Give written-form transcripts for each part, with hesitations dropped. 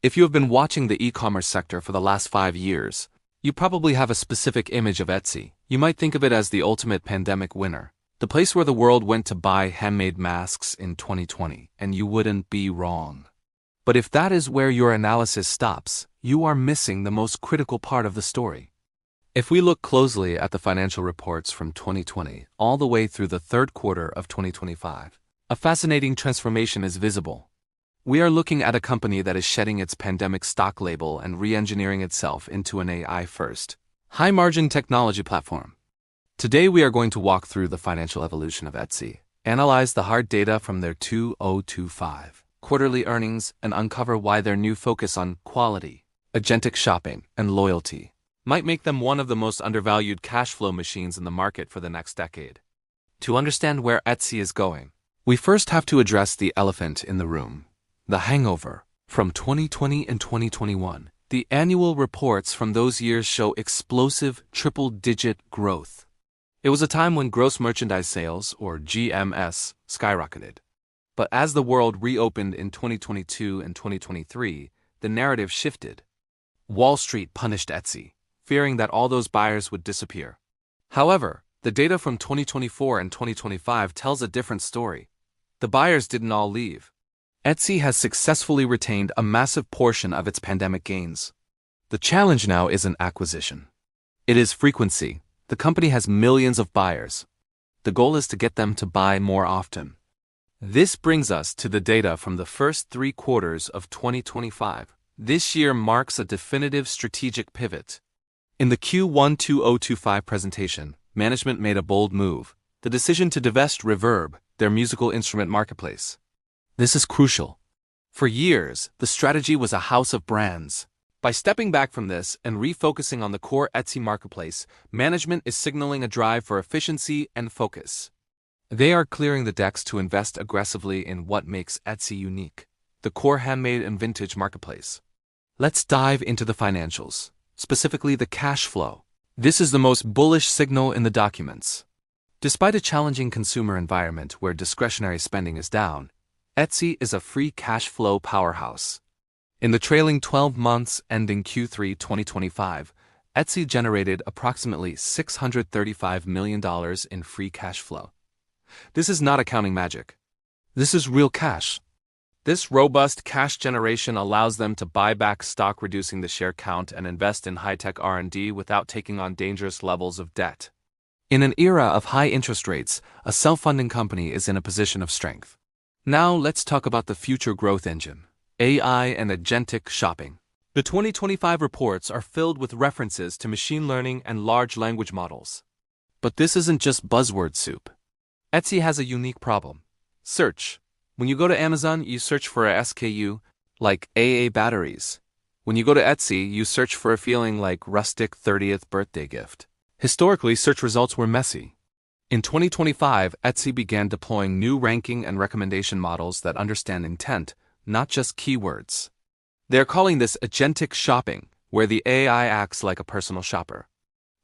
If you have been watching the e-commerce sector for the last 5 years, you probably have a specific image of Etsy. You might think of it as the ultimate pandemic winner, the place where the world went to buy handmade masks in 2020, and you wouldn't be wrong. But if that is where your analysis stops, you are missing the most critical part of the story. If we look closely at the financial reports from 2020 all the way through the third quarter of 2025, a fascinating transformation is visible. We are looking at a company that is shedding its pandemic stock label and re-engineering itself into an AI-first, high-margin technology platform. Today we are going to walk through the financial evolution of Etsy, analyze the hard data from their 2025 quarterly earnings, and uncover why their new focus on quality, agentic shopping, and loyalty might make them one of the most undervalued cash flow machines in the market for the next decade. To understand where Etsy is going, we first have to address the elephant in the room. The hangover from 2020 and 2021. The annual reports from those years show explosive triple-digit growth. It was a time when gross merchandise sales, or GMS, skyrocketed. But as the world reopened in 2022 and 2023, the narrative shifted. Wall Street punished Etsy, fearing that all those buyers would disappear. However, the data from 2024 and 2025 tells a different story. The buyers didn't all leave. Etsy has successfully retained a massive portion of its pandemic gains. The challenge now isn't acquisition. It is frequency. The company has millions of buyers. The goal is to get them to buy more often. This brings us to the data from the first 3 quarters of 2025. This year marks a definitive strategic pivot. In the Q1 2025 presentation, management made a bold move, the decision to divest Reverb, their musical instrument marketplace. This is crucial. For years, the strategy was a house of brands. By stepping back from this and refocusing on the core Etsy marketplace, management is signaling a drive for efficiency and focus. They are clearing the decks to invest aggressively in what makes Etsy unique, the core handmade and vintage marketplace. Let's dive into the financials, specifically the cash flow. This is the most bullish signal in the documents. Despite a challenging consumer environment where discretionary spending is down, Etsy is a free cash flow powerhouse. In the trailing 12 months ending Q3 2025, Etsy generated approximately $635 million in free cash flow. This is not accounting magic. This is real cash. This robust cash generation allows them to buy back stock, reducing the share count, and invest in high-tech R&D without taking on dangerous levels of debt. In an era of high interest rates, a self-funding company is in a position of strength. Now let's talk about the future growth engine, AI and agentic shopping. The 2025 reports are filled with references to machine learning and large language models. But this isn't just buzzword soup. Etsy has a unique problem. Search. When you go to Amazon, you search for a SKU, like AA batteries. When you go to Etsy, you search for a feeling like rustic 30th birthday gift. Historically, search results were messy. In 2025, Etsy began deploying new ranking and recommendation models that understand intent, not just keywords. They're calling this agentic shopping, where the AI acts like a personal shopper.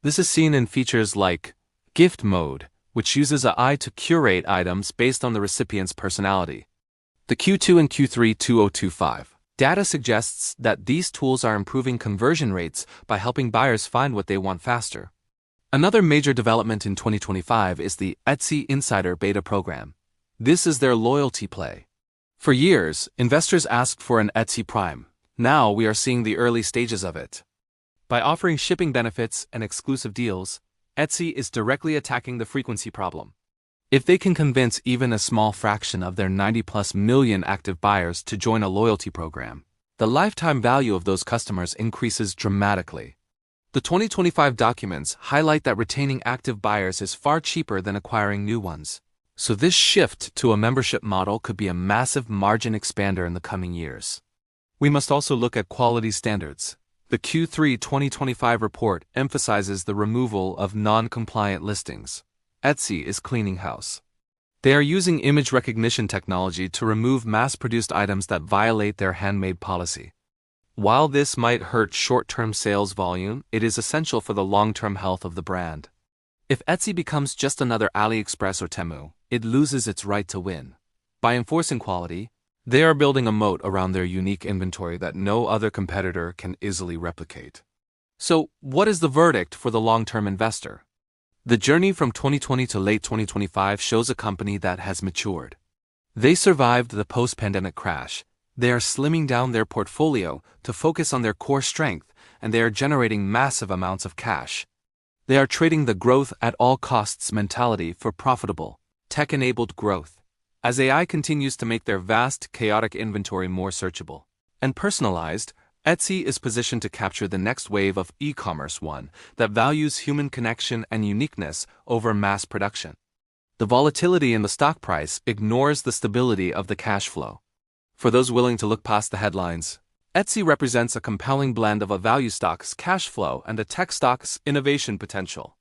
This is seen in features like gift mode, which uses AI to curate items based on the recipient's personality. The Q2 and Q3 2025 data suggests that these tools are improving conversion rates by helping buyers find what they want faster. Another major development in 2025 is the Etsy Insider Beta program. This is their loyalty play. For years, investors asked for an Etsy Prime. Now we are seeing the early stages of it. By offering shipping benefits and exclusive deals, Etsy is directly attacking the frequency problem. If they can convince even a small fraction of their 90+ million active buyers to join a loyalty program, the lifetime value of those customers increases dramatically. The 2025 documents highlight that retaining active buyers is far cheaper than acquiring new ones. So this shift to a membership model could be a massive margin expander in the coming years. We must also look at quality standards. The Q3 2025 report emphasizes the removal of non-compliant listings. Etsy is cleaning house. They are using image recognition technology to remove mass-produced items that violate their handmade policy. While this might hurt short-term sales volume, it is essential for the long-term health of the brand. If Etsy becomes just another AliExpress or Temu, it loses its right to win. By enforcing quality, They are building a moat around their unique inventory that no other competitor can easily replicate. So, what is the verdict for the long-term investor? The journey from 2020 to late 2025 shows a company that has matured. They survived the post-pandemic crash. They are slimming down their portfolio to focus on their core strength, and they are generating massive amounts of cash. They are trading the growth at all costs mentality for profitable, tech-enabled growth. As AI continues to make their vast, chaotic inventory more searchable and personalized, Etsy is positioned to capture the next wave of e-commerce, one that values human connection and uniqueness over mass production. The volatility in the stock price ignores the stability of the cash flow. For those willing to look past the headlines, Etsy represents a compelling blend of a value stock's cash flow and a tech stock's innovation potential.